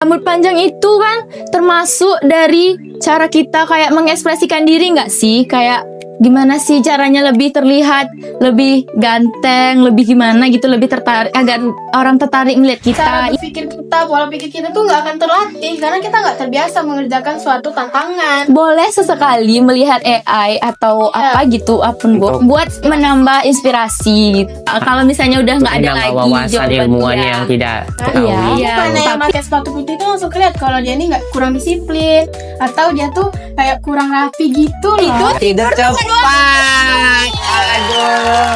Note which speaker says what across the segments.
Speaker 1: Rambut panjang itu kan termasuk dari cara kita kayak mengekspresikan diri nggak sih? Kayak gimana sih caranya lebih terlihat, lebih ganteng, lebih gimana gitu, lebih tertarik, agar orang tertarik melihat
Speaker 2: Cara
Speaker 1: kita.
Speaker 2: berpikir kita, pola pikir kita tuh nggak akan terlatih karena kita nggak terbiasa mengerjakan suatu tantangan.
Speaker 1: Boleh sesekali melihat AI atau apa gitu, buat menambah inspirasi. Kalau misalnya udah nggak ada
Speaker 3: Menambah
Speaker 1: lagi
Speaker 3: wawasan
Speaker 1: jawaban
Speaker 3: ilmuwan
Speaker 1: dia.
Speaker 3: yang tidak
Speaker 1: Iya.
Speaker 3: ketahui.
Speaker 2: Bukannya yang pakai sepatu putih itu langsung kelihatan kalau dia ini nggak kurang disiplin atau dia tuh kayak kurang rapi gitu loh.
Speaker 3: Tidur cepat. Aduh.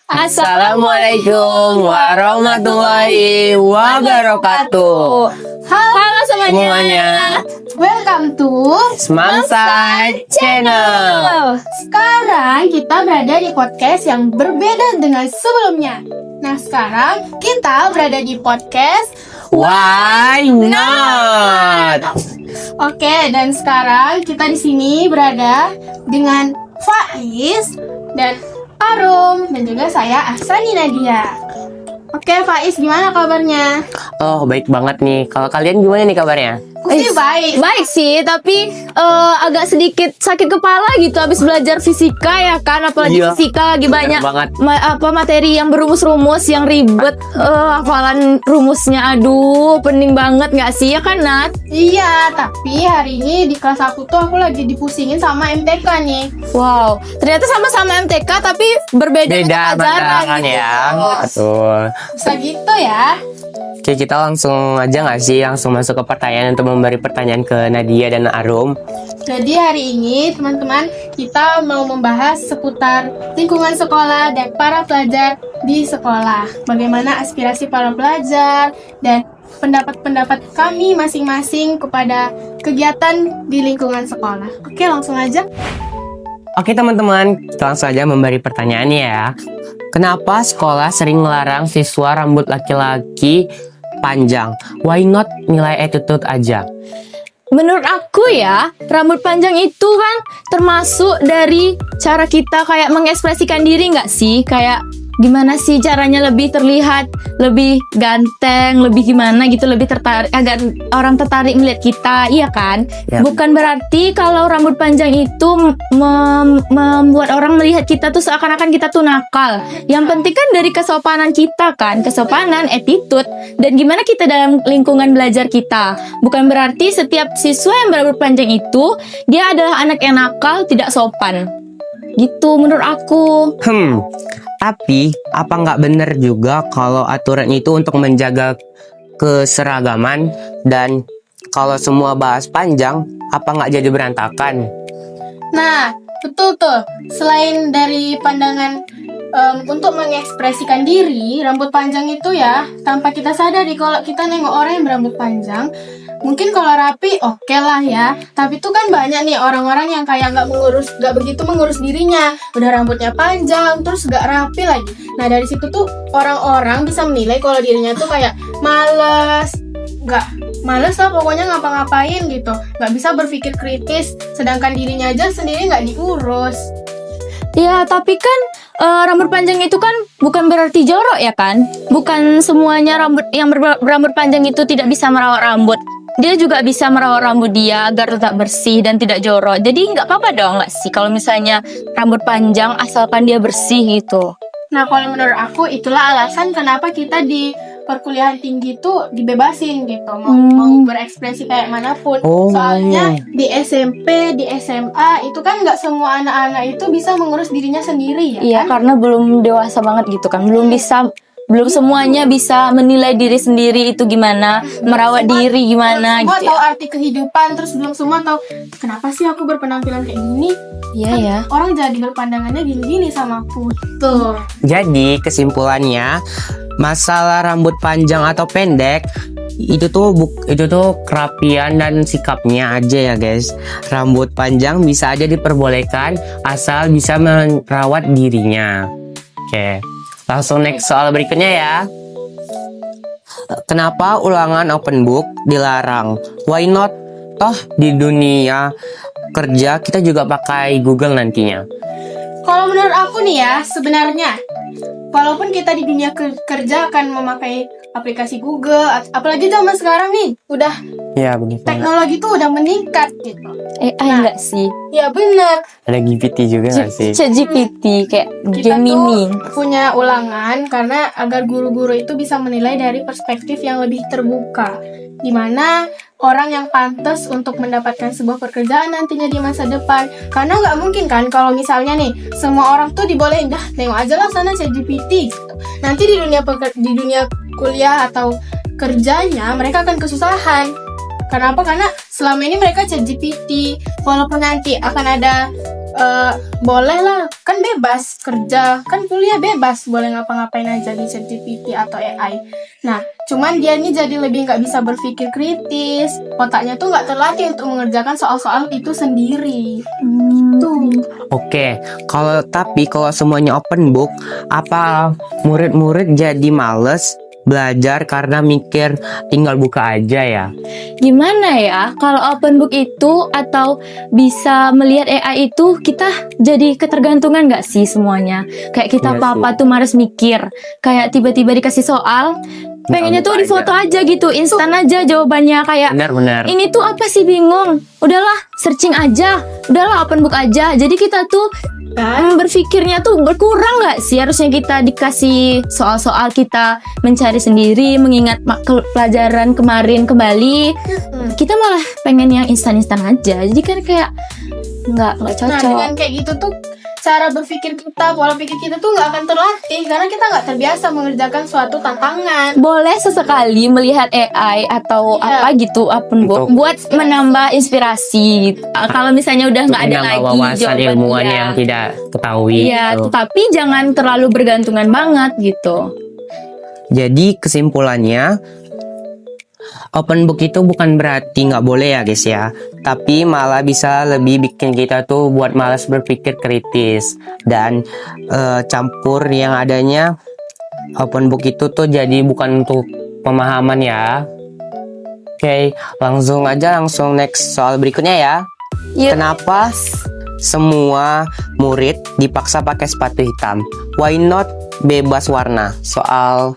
Speaker 3: Assalamualaikum warahmatullahi wabarakatuh.
Speaker 1: Halo
Speaker 3: Semuanya,
Speaker 2: Welcome to
Speaker 3: Smamsai Channel.
Speaker 2: Sekarang kita berada di podcast yang berbeda dengan sebelumnya. Nah, sekarang kita berada di podcast.
Speaker 3: Why not?
Speaker 2: Oke, dan sekarang kita di sini berada dengan Faiz dan Arum dan juga saya Ahsani Nadia. Oke, Faiz, gimana kabarnya?
Speaker 3: Oh, baik banget nih. Kalau kalian gimana nih kabarnya?
Speaker 2: Aku sih baik.
Speaker 1: Baik sih, tapi agak sedikit sakit kepala gitu habis belajar fisika ya kan, apalagi
Speaker 3: Iya,
Speaker 1: fisika lagi banyak
Speaker 3: banget.
Speaker 1: materi yang berumus-rumus yang ribet, hafalan rumusnya, aduh pening banget nggak sih ya kan Nat?
Speaker 2: Iya, tapi hari ini di kelas aku tuh aku lagi dipusingin sama MTK nih.
Speaker 1: Wow, ternyata sama-sama MTK tapi berbeda
Speaker 3: Beda
Speaker 1: mata pelajaran
Speaker 3: pelajaran
Speaker 1: gitu.
Speaker 3: ya. Betul.
Speaker 2: Bisa gitu ya.
Speaker 3: Oke, kita langsung aja nggak sih langsung masuk ke pertanyaan untuk memberi pertanyaan ke Nadia dan Arum.
Speaker 2: Jadi hari ini teman-teman kita mau membahas seputar lingkungan sekolah dan para pelajar di sekolah. Bagaimana aspirasi para pelajar dan pendapat-pendapat kami masing-masing kepada kegiatan di lingkungan sekolah. Oke, langsung aja.
Speaker 3: Oke teman-teman, kita langsung aja memberi pertanyaannya ya. Kenapa sekolah sering melarang siswa rambut laki-laki panjang? Why not nilai attitude aja?
Speaker 1: Menurut aku ya, rambut panjang itu kan termasuk dari cara kita kayak mengekspresikan diri nggak sih? Kayak gimana sih caranya lebih terlihat, lebih ganteng, lebih gimana gitu, lebih tertarik, agar orang tertarik melihat kita, iya kan?
Speaker 3: Ya.
Speaker 1: Bukan berarti kalau rambut panjang itu membuat orang melihat kita tuh seakan-akan kita tuh nakal. Yang penting kan dari kesopanan kita kan, kesopanan, attitude, dan gimana kita dalam lingkungan belajar kita. Bukan berarti setiap siswa yang berambut panjang itu dia adalah anak yang nakal, tidak sopan. Gitu menurut aku.
Speaker 3: Tapi apa nggak bener juga kalau aturan itu untuk menjaga keseragaman, dan kalau semua bahas panjang, apa nggak jadi berantakan?
Speaker 2: Nah, betul tuh. Selain dari pandangan untuk mengekspresikan diri, rambut panjang itu ya, tanpa kita sadari kalau kita nengok orang yang berambut panjang, mungkin kalau rapi oke lah ya. Tapi tuh kan banyak nih orang-orang yang kayak nggak begitu mengurus dirinya. Udah rambutnya panjang, terus nggak rapi lagi. Nah dari situ tuh orang-orang bisa menilai kalau dirinya tuh kayak males lah pokoknya ngapa-ngapain gitu. Nggak bisa berpikir kritis, sedangkan dirinya aja sendiri nggak diurus.
Speaker 1: Ya, tapi kan rambut panjang itu kan bukan berarti jorok ya kan? Bukan semuanya rambut yang berambut panjang itu tidak bisa merawat rambut. Dia juga bisa merawat rambut dia agar tetap bersih dan tidak jorok. Jadi nggak apa-apa dong nggak sih kalau misalnya rambut panjang asalkan dia bersih gitu.
Speaker 2: Nah kalau menurut aku itulah alasan kenapa kita di perkuliahan tinggi tuh dibebasin gitu, mau berekspresi kayak manapun.
Speaker 3: Oh.
Speaker 2: Soalnya di SMP, di SMA itu kan nggak semua anak-anak itu bisa mengurus dirinya sendiri ya.
Speaker 1: Iya,
Speaker 2: kan?
Speaker 1: karena belum dewasa banget gitu kan. Belum semuanya bisa menilai diri sendiri itu gimana, merawat diri gimana
Speaker 2: Belum semua
Speaker 1: gitu.
Speaker 2: tahu arti kehidupan, terus belum semua tahu kenapa sih aku berpenampilan kayak gini.
Speaker 1: Iya ya.
Speaker 2: Orang jadi berpandangannya gini-gini sama aku. Tuh.
Speaker 3: Jadi kesimpulannya, masalah rambut panjang atau pendek itu tuh kerapian dan sikapnya aja ya guys. Rambut panjang bisa aja diperbolehkan asal bisa merawat dirinya. Oke, langsung next soal berikutnya ya. Kenapa ulangan open book dilarang? Why not? Toh di dunia kerja kita juga pakai Google nantinya.
Speaker 2: Kalau menurut aku nih ya, sebenarnya walaupun kita di dunia kerja akan memakai aplikasi Google, apalagi zaman sekarang nih, udah
Speaker 3: Iya benar.
Speaker 2: teknologi tuh udah meningkat gitu.
Speaker 1: AI enggak sih?
Speaker 2: Ya benar.
Speaker 3: Ada GPT juga nggak sih?
Speaker 1: ChatGPT kayak
Speaker 2: Kita
Speaker 1: Gemini.
Speaker 2: tuh punya ulangan karena agar guru-guru itu bisa menilai dari perspektif yang lebih terbuka, di mana orang yang pantas untuk mendapatkan sebuah pekerjaan nantinya di masa depan. Karena nggak mungkin kan kalau misalnya nih semua orang tuh dibolehin, dah tengok aja lah sana ChatGPT gitu. Nanti di dunia kuliah atau kerjanya mereka akan kesusahan. Kenapa? Karena selama ini mereka ChatGPT, walaupun nanti akan ada boleh lah, kan bebas kerja, kan kuliah bebas, boleh ngapa-ngapain aja di ChatGPT atau AI. Nah, cuman dia ini jadi lebih nggak bisa berpikir kritis, otaknya tuh nggak terlatih untuk mengerjakan soal-soal itu sendiri. Tuh.
Speaker 3: Oke, tapi kalau semuanya open book, apa murid-murid jadi males belajar karena mikir tinggal buka aja ya?
Speaker 1: Gimana ya kalau open book itu atau bisa melihat AI itu kita jadi ketergantungan nggak sih semuanya? Kayak kita
Speaker 3: Iya
Speaker 1: apa-apa
Speaker 3: sih.
Speaker 1: tuh harus mikir. Kayak tiba-tiba dikasih soal, pengennya tuh
Speaker 3: buka
Speaker 1: di foto aja gitu, instan aja jawabannya kayak
Speaker 3: Benar-benar.
Speaker 1: ini tuh apa sih bingung? Udahlah searching aja, udahlah open book aja. Jadi kita tuh berpikirnya tuh berkurang nggak sih? Harusnya kita dikasih soal-soal kita mencari sendiri, mengingat pelajaran kemarin kembali. Kita malah pengen yang instan-instan aja. Jadi kan kayak nggak
Speaker 2: Nah,
Speaker 1: cocok.
Speaker 2: dengan kayak gitu tuh cara berpikir kita, pola pikir kita tuh nggak akan terlatih karena kita nggak terbiasa mengerjakan suatu tantangan.
Speaker 1: Boleh sesekali melihat AI atau
Speaker 2: Iya.
Speaker 1: apa gitu open book
Speaker 3: Untuk
Speaker 1: buat menambah inspirasi. Kalau misalnya udah nggak ada
Speaker 3: menambah
Speaker 1: lagi
Speaker 3: wawasan
Speaker 1: jawaban,
Speaker 3: ilmuwan
Speaker 1: iya.
Speaker 3: yang tidak ketahui.
Speaker 1: Iya,
Speaker 3: gitu.
Speaker 1: tetapi jangan terlalu bergantungan banget gitu.
Speaker 3: Jadi kesimpulannya, open book itu bukan berarti nggak boleh ya guys ya, tapi malah bisa lebih bikin kita tuh buat malas berpikir kritis dan campur yang adanya open book itu tuh jadi bukan untuk pemahaman ya. Oke, langsung next soal berikutnya ya.
Speaker 1: Yuk.
Speaker 3: Kenapa semua murid dipaksa pakai sepatu hitam? Why not bebas warna? Soal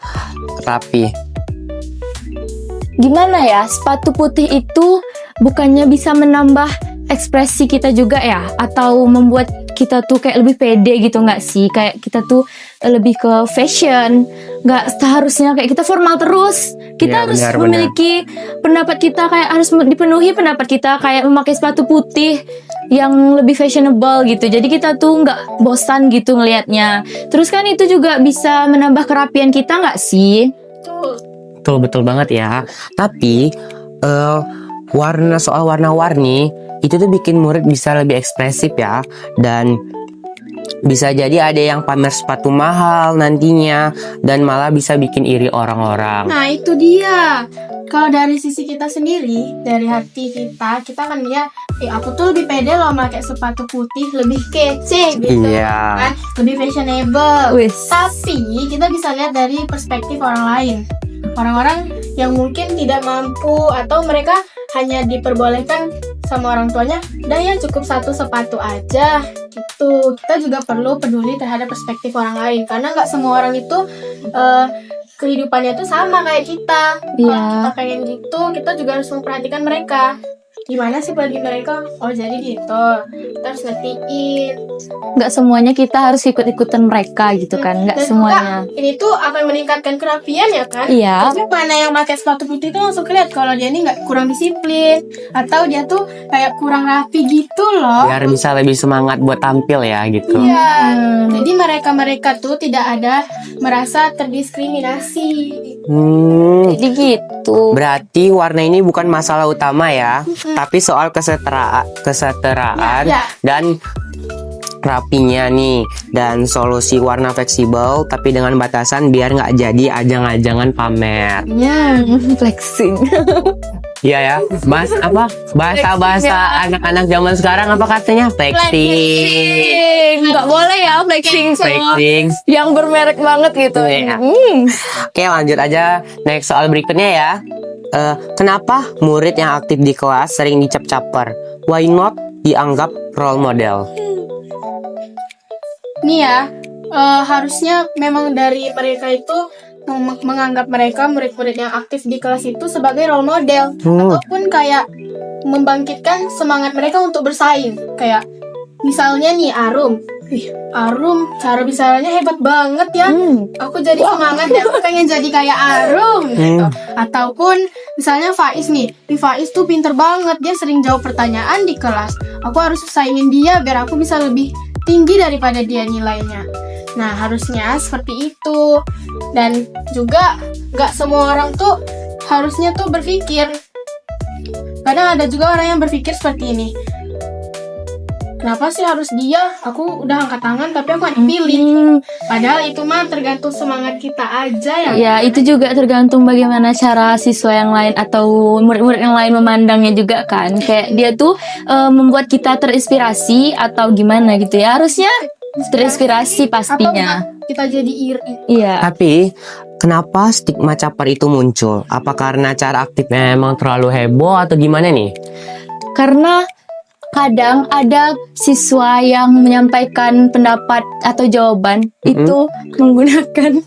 Speaker 3: rapi.
Speaker 1: Gimana ya, sepatu putih itu bukannya bisa menambah ekspresi kita juga ya, atau membuat kita tuh kayak lebih pede gitu nggak sih? Kayak kita tuh lebih ke fashion, nggak seharusnya kayak kita formal terus. Kita
Speaker 3: Ya,
Speaker 1: harus
Speaker 3: benar.
Speaker 1: memiliki pendapat kita, kayak harus dipenuhi pendapat kita kayak memakai sepatu putih yang lebih fashionable gitu. Jadi kita tuh nggak bosan gitu ngelihatnya. Terus kan itu juga bisa menambah kerapian kita nggak sih?
Speaker 2: Tuh.
Speaker 3: Betul banget ya. Tapi soal warna-warni itu tuh bikin murid bisa lebih ekspresif ya, dan bisa jadi ada yang pamer sepatu mahal nantinya dan malah bisa bikin iri orang-orang.
Speaker 2: Nah itu dia. Kalau dari sisi kita sendiri, dari hati kita akan lihat, aku tuh lebih pede loh pakai sepatu putih, lebih kece gitu,
Speaker 3: Iya.
Speaker 2: kan? Lebih fashionable.
Speaker 1: Wis.
Speaker 2: Tapi kita bisa lihat dari perspektif orang lain. Orang-orang yang mungkin tidak mampu atau mereka hanya diperbolehkan sama orang tuanya, udah ya cukup satu sepatu aja gitu. Kita juga perlu peduli terhadap perspektif orang lain karena nggak semua orang itu kehidupannya tuh sama kayak kita.
Speaker 1: Iya.
Speaker 2: Kalau kita pengen gitu, kita juga harus memperhatikan mereka. Gimana sih bagi mereka? Oh jadi gitu. Kita harus ngertiin.
Speaker 1: Nggak semuanya kita harus ikut-ikutan mereka gitu kan, nggak
Speaker 2: Dan
Speaker 1: semuanya.
Speaker 2: juga, ini tuh akan meningkatkan kerapian ya kan?
Speaker 1: Iya.
Speaker 2: Tapi mana yang pakai sepatu putih itu langsung kelihatan kalau dia ini nggak kurang disiplin atau dia tuh kayak kurang rapi gitu loh.
Speaker 3: Biar bisa lebih semangat buat tampil ya gitu.
Speaker 2: Iya. Jadi mereka tuh tidak ada merasa terdiskriminasi.
Speaker 1: Jadi gitu.
Speaker 3: Berarti warna ini bukan masalah utama ya, tapi soal kesetaraan
Speaker 2: Ya.
Speaker 3: dan rapinya nih, dan solusi warna fleksibel tapi dengan batasan biar nggak jadi ajang-ajangan pamer.
Speaker 2: Ya.
Speaker 1: Flexing.
Speaker 3: Iya ya, bahasa anak-anak zaman sekarang apa katanya? Flexing.
Speaker 1: Nggak boleh ya flexing sama
Speaker 3: Flexing.
Speaker 1: yang bermerek banget gitu.
Speaker 3: Iya. Oke, lanjut aja next soal berikutnya ya. Kenapa murid yang aktif di kelas sering dicap caper? Why not dianggap role model?
Speaker 2: Nih ya, harusnya memang dari mereka itu menganggap mereka murid-murid yang aktif di kelas itu sebagai role model, ataupun kayak membangkitkan semangat mereka untuk bersaing. Kayak misalnya nih Arum. Arum cara bicaranya hebat banget ya. Aku jadi semangat ya, aku pengen jadi kayak Arum gitu. Ataupun misalnya Faiz nih. Faiz tuh pinter banget, dia sering jawab pertanyaan di kelas. Aku harus saingin dia biar aku bisa lebih tinggi daripada dia nilainya. Nah, harusnya seperti itu. Dan juga gak semua orang tuh harusnya tuh berpikir. Kadang ada juga orang yang berpikir seperti ini. Kenapa sih harus dia? Aku udah angkat tangan tapi aku gak dipilih. Padahal itu mah tergantung semangat kita aja ya.
Speaker 1: Ya, itu juga tergantung bagaimana cara siswa yang lain atau murid-murid yang lain memandangnya juga kan. Kayak dia tuh membuat kita terinspirasi atau gimana gitu ya. Harusnya terinspirasi pastinya.
Speaker 2: Apa kita jadi iri?
Speaker 1: Iya.
Speaker 3: Tapi kenapa stigma caper itu muncul? Apa karena cara aktifnya emang terlalu heboh atau gimana nih?
Speaker 1: Karena kadang ada siswa yang menyampaikan pendapat atau jawaban itu menggunakan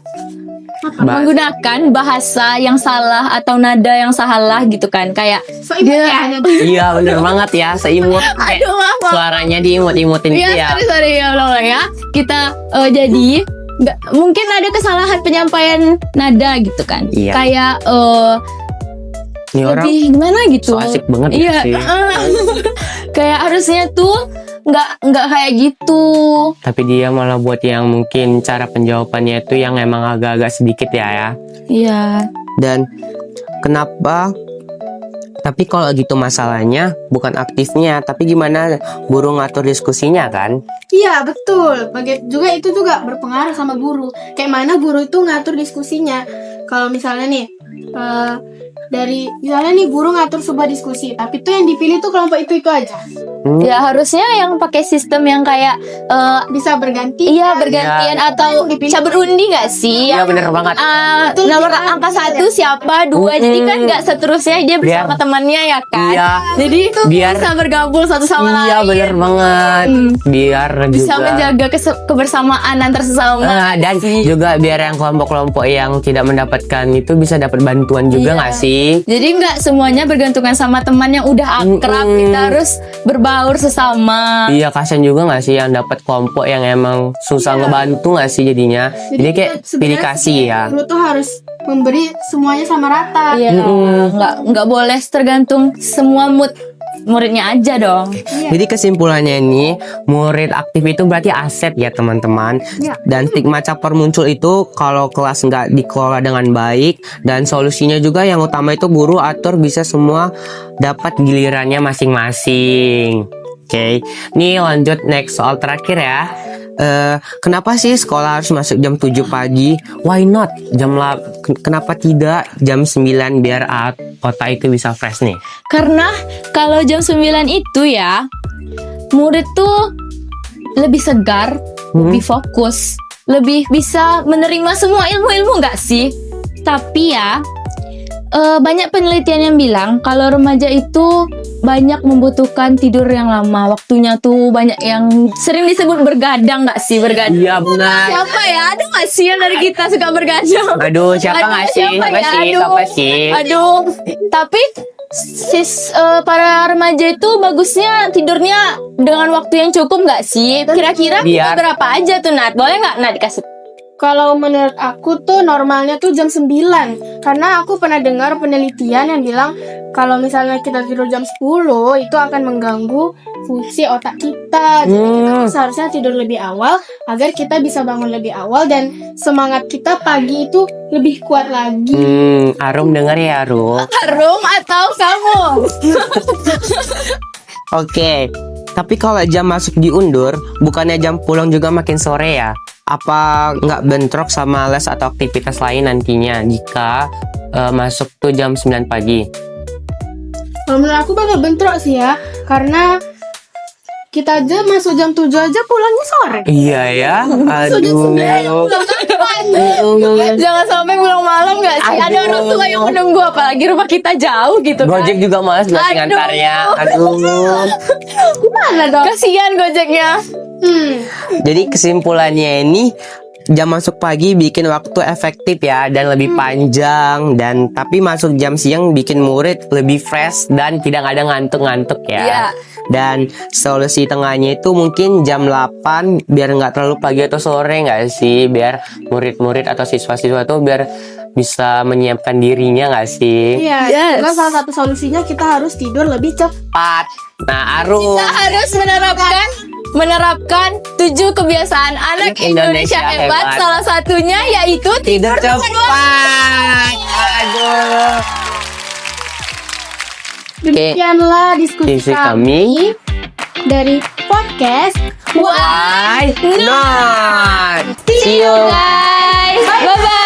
Speaker 1: bahasa yang salah atau nada yang salah gitu kan. Kayak
Speaker 3: Iya bener banget ya, seimut.
Speaker 1: aduh maaf.
Speaker 3: Suaranya diimut-imutin gitu ya.
Speaker 1: Sorry ya Allah ya. Kita jadi mungkin ada kesalahan penyampaian nada gitu kan.
Speaker 3: Iya.
Speaker 1: Kayak
Speaker 3: Ini orang
Speaker 1: lebih gimana gitu.
Speaker 3: so asik banget
Speaker 1: Iya.
Speaker 3: ya sih.
Speaker 1: Kayak harusnya tuh nggak kayak gitu.
Speaker 3: Tapi dia malah buat yang mungkin cara penjawabannya itu yang emang agak-agak sedikit ya.
Speaker 1: Iya.
Speaker 3: Dan kenapa? Tapi kalau gitu masalahnya bukan aktifnya, tapi gimana guru ngatur diskusinya kan?
Speaker 2: Iya betul. Juga itu juga berpengaruh sama guru. Kayak mana guru itu ngatur diskusinya. Kalau misalnya nih misalnya nih guru ngatur sebuah diskusi, tapi tuh yang dipilih tuh kelompok itu aja.
Speaker 1: Ya harusnya yang pakai sistem yang kayak
Speaker 2: Bisa berganti.
Speaker 1: iya bergantian atau cabut undi nggak sih?
Speaker 3: Iya bener banget.
Speaker 1: Nomor angka 1 siapa, 2 jadi kan nggak seterusnya dia bersama temannya ya kan.
Speaker 3: Iya.
Speaker 1: Jadi
Speaker 3: Biar
Speaker 1: bisa bergabung satu sama lain.
Speaker 3: iya bener banget. Biar
Speaker 1: Bisa
Speaker 3: juga
Speaker 1: menjaga kebersamaan antar sesama.
Speaker 3: dan juga biar yang kelompok-kelompok yang tidak mendapatkan itu bisa dapat bantuan juga nggak sih?
Speaker 1: Jadi nggak semuanya bergantungan sama teman yang udah akrab. Kita harus berbaur sesama.
Speaker 3: Iya, kasian juga nggak sih yang dapat kelompok yang emang susah ngebantu nggak sih jadinya? Jadi kayak pilih kasih ya.
Speaker 2: Guru tuh harus memberi semuanya sama rata.
Speaker 1: Iya. Nggak boleh tergantung semua muridnya aja dong.
Speaker 3: Jadi kesimpulannya ini, murid aktif itu berarti aset ya teman-teman. Dan stigma caper muncul itu kalau kelas nggak dikelola dengan baik. Dan solusinya juga yang utama itu guru atur bisa semua dapat gilirannya masing-masing. Oke, nih lanjut next soal terakhir ya. Kenapa sih sekolah harus masuk jam 7 pagi? Why not? Kenapa tidak jam 9 biar otak itu bisa fresh nih?
Speaker 1: Karena kalau jam 9 itu ya murid tuh lebih segar, lebih fokus, lebih bisa menerima semua ilmu-ilmu nggak sih? Tapi ya banyak penelitian yang bilang kalau remaja itu banyak membutuhkan tidur yang lama. Waktunya tuh banyak yang sering disebut bergadang nggak sih? Bergadang.
Speaker 3: Iya benar.
Speaker 1: Siapa ya? Ada nggak sih yang dari kita suka bergadang?
Speaker 3: Aduh, siapa nggak sih? Siapa sih?
Speaker 1: Aduh. Tapi para remaja itu bagusnya tidurnya dengan waktu yang cukup nggak sih? Kira-kira berapa aja tuh Nat? Boleh nggak Nat dikasih?
Speaker 2: Kalau menurut aku tuh normalnya tuh jam 9. Karena aku pernah dengar penelitian yang bilang kalau misalnya kita tidur jam 10 itu akan mengganggu fungsi otak kita. Jadi kita seharusnya tidur lebih awal agar kita bisa bangun lebih awal dan semangat kita pagi itu lebih kuat lagi.
Speaker 3: Arum dengar ya Arum.
Speaker 1: Arum atau kamu?
Speaker 3: Oke. Tapi kalau jam masuk diundur, bukannya jam pulang juga makin sore ya? Apa nggak bentrok sama les atau aktivitas lain nantinya jika masuk tuh jam 9 pagi?
Speaker 2: Kalau menurut aku bakal bentrok sih ya. Karena kita aja masuk jam 7 aja pulangnya sore.
Speaker 3: Iya ya. Aduh.
Speaker 1: Jangan sampai pulang malam nggak sih? Ada orang tua yang menunggu, apalagi rumah kita jauh gitu kan.
Speaker 3: Gojek juga males buat ngantarnya. Aduh.
Speaker 1: Gimana dong? Kasihan Gojeknya.
Speaker 3: Jadi kesimpulannya ini jam masuk pagi bikin waktu efektif ya dan lebih panjang, dan tapi masuk jam siang bikin murid lebih fresh dan tidak ada ngantuk-ngantuk ya.
Speaker 1: Iya.
Speaker 3: Dan solusi tengahnya itu mungkin jam 8 biar nggak terlalu pagi atau sore nggak sih, biar murid-murid atau siswa-siswa tuh biar bisa menyiapkan dirinya nggak sih?
Speaker 2: Iya,
Speaker 1: Yes.
Speaker 2: juga salah satu solusinya kita harus tidur lebih cepat.
Speaker 3: Nah, Arum.
Speaker 1: Kita harus menerapkan 7 kebiasaan anak Indonesia hebat. Salah satunya yaitu
Speaker 3: Tidur cepat. Aduh.
Speaker 2: Demikianlah diskusi
Speaker 3: Diskusi
Speaker 2: kami dari podcast
Speaker 3: Why not?
Speaker 1: See you guys. Bye bye.